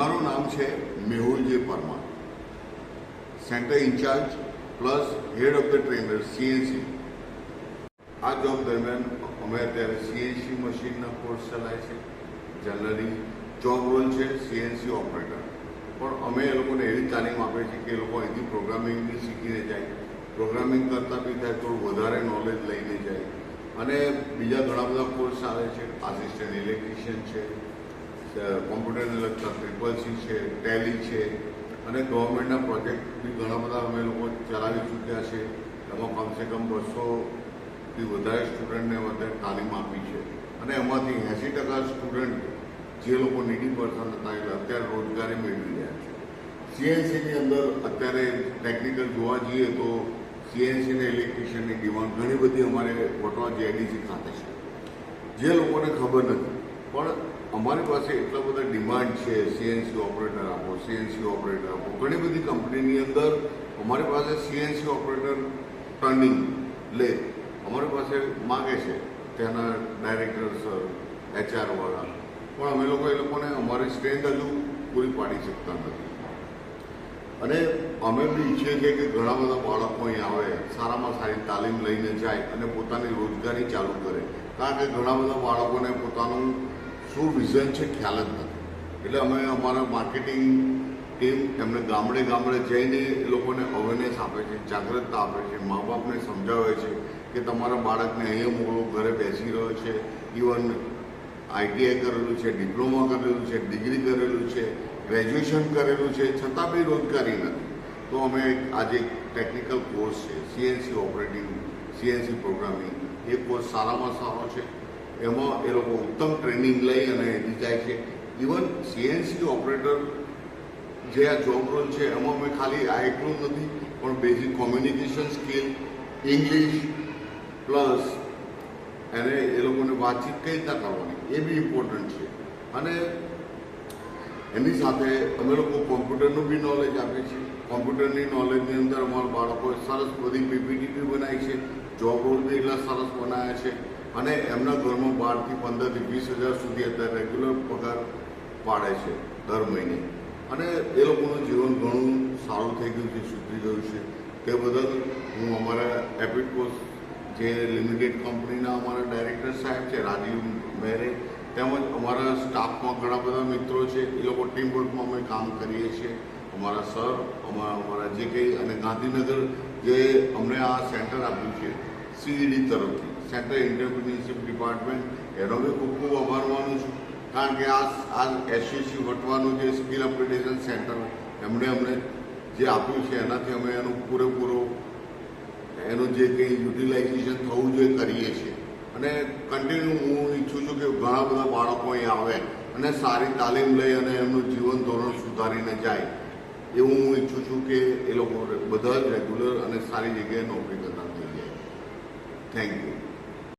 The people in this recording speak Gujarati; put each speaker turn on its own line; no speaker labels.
મારું નામ છે મેહુલજી Parmar, centre in-charge plus head of the trainer CNC. આ જોબ દરમિયાન અમે અત્યારે સીએનસી મશીનના કોર્સ ચલાવે છે. જનરલી જોબ રોલ છે સીએનસી ઓપરેટર, પણ અમે એ લોકોને એવી તાલીમ આપીએ છીએ કે એ લોકો અહીંથી પ્રોગ્રામિંગ બી શીખીને જાય, પ્રોગ્રામિંગ કરતાં બી થાય થોડું વધારે નોલેજ લઈને જાય. અને બીજા ઘણા બધા કોર્સ આવે છે, આસિસ્ટન્ટ ઇલેક્ટ્રિશિયન છે, કોમ્પ્યુટરને લગતા CCC છે, ટેલી છે, અને ગવર્મેન્ટના પ્રોજેક્ટ બી ઘણા બધા અમે લોકો ચલાવી ચૂક્યા છે. એમાં કમસે કમ 200થી વધારે સ્ટુડન્ટને અત્યારે તાલીમ આપી છે. અને એમાંથી 80% સ્ટુડન્ટ જે લોકો નીડી પર્સન હતા એટલે અત્યારે રોજગારી મેળવી રહ્યા છે. સીએનસીની અંદર અત્યારે ટેકનિકલ જોવા જઈએ તો સીએનસી અને ઇલેક્ટ્રિશિયનની ડિમાન્ડ ઘણી બધી અમારે વટવા જેડીસી ખાતે છે. જે લોકોને ખબર નથી, પણ અમારી પાસે એટલા બધા ડિમાન્ડ છે. સીએનસી ઓપરેટર આપો, સીએનસી ઓપરેટર આપો. ઘણી બધી કંપનીની અંદર અમારી પાસે સીએનસી ઓપરેટર ટર્નિંગ લે અમારી પાસે માગે છે, ત્યાંના ડાયરેક્ટર સર, HR વાળા, પણ અમે લોકો એ લોકોને અમારી સ્ટ્રેન્થ હજુ પૂરી પાડી શકતા નથી. અને અમે બી ઈચ્છીએ છીએ કે ઘણા બધા બાળકો અહીં આવે, સારામાં સારી તાલીમ લઈને જાય અને પોતાની રોજગારી ચાલુ કરે. કારણ કે ઘણા બધા બાળકોને પોતાનું શું વિઝન છે ખ્યાલ જ નથી. એટલે અમે અમારા માર્કેટિંગ ટીમ એમને ગામડે ગામડે જઈને એ લોકોને અવેરનેસ આપે છે, જાગૃતતા આપે છે, મા બાપને સમજાવે છે કે તમારા બાળકને અહીંયા મોકલો, ઘરે બેસી રહ્યો છે, ઇવન ITI કરેલું છે, ડિપ્લોમા કરેલું છે, ડિગ્રી કરેલું છે, ગ્રેજ્યુએશન કરેલું છે, છતાં બી રોજગારી નથી. તો અમે આજે ટેકનિકલ કોર્સ છે સીએનસી ઓપરેટિંગ, સીએનસી પ્રોગ્રામિંગ, એ કોર્સ સારામાં સારો છે. એમાં એ લોકો ઉત્તમ ટ્રેનિંગ લઈ અને એની જાય છે. ઇવન સીએનસી ઓપરેટર જે આ જોબ રોલ છે એમાં અમે ખાલી આ એકલું નથી, પણ basic communication skill, English plus એને એ લોકોને વાતચીત કઈ રીતના કરવાની એ બી ઇમ્પોર્ટન્ટ છે. અને એની સાથે અમે લોકો કોમ્પ્યુટરનું બી નોલેજ આપીએ છીએ. કોમ્પ્યુટરની નોલેજની અંદર અમારા બાળકોએ સરસ બધી PPT બી બનાવી છે, જોબ રોલ બી એટલા સરસ બનાવ્યા છે. અને એમના ઘરમાં 12,000 થી 15,000 થી 20,000 સુધી અત્યારે રેગ્યુલર પગાર પાડે છે દર મહિને. અને એ લોકોનું જીવન ઘણું સારું થઈ ગયું છે, સુધરી ગયું છે. તે બદલ હું અમારા એપિડકોસ જે લિમિટેડ કંપનીના અમારા ડાયરેક્ટર સાહેબ છે રાજીવ મેરે, તેમજ અમારા સ્ટાફમાં ઘણા બધા મિત્રો છે. એ લોકો ટીમ વર્કમાં અમે કામ કરીએ છીએ. અમારા સર, અમારા જે કંઈ, અને ગાંધીનગર જે અમને આ સેન્ટર આપ્યું છે CED તરફથી, સેન્ટર એન્ટરપ્રિન્યોરશિપ ડિપાર્ટમેન્ટ, એનો બી ખૂબ ખૂબ આભાર માનું છું. કારણ કે આ SCC વટવાનું જે સ્કિલ અપગ્રેડેશન સેન્ટર એમણે અમને જે આપ્યું છે એનાથી અમે એનું પૂરેપૂરો એનું જે કંઈ યુટિલાઇઝેશન થવું જોઈએ કરીએ છીએ. અને કન્ટિન્યુ હું ઈચ્છું છું કે ઘણા બધા બાળકો અહીં આવે અને સારી તાલીમ લઈ અને એમનું જીવન ધોરણ સુધારીને જાય. એવું હું ઈચ્છું છું કે એ લોકો બધા જ રેગ્યુલર અને સારી જગ્યાએ નોકરી કરતા થઈ જાય. Thank you.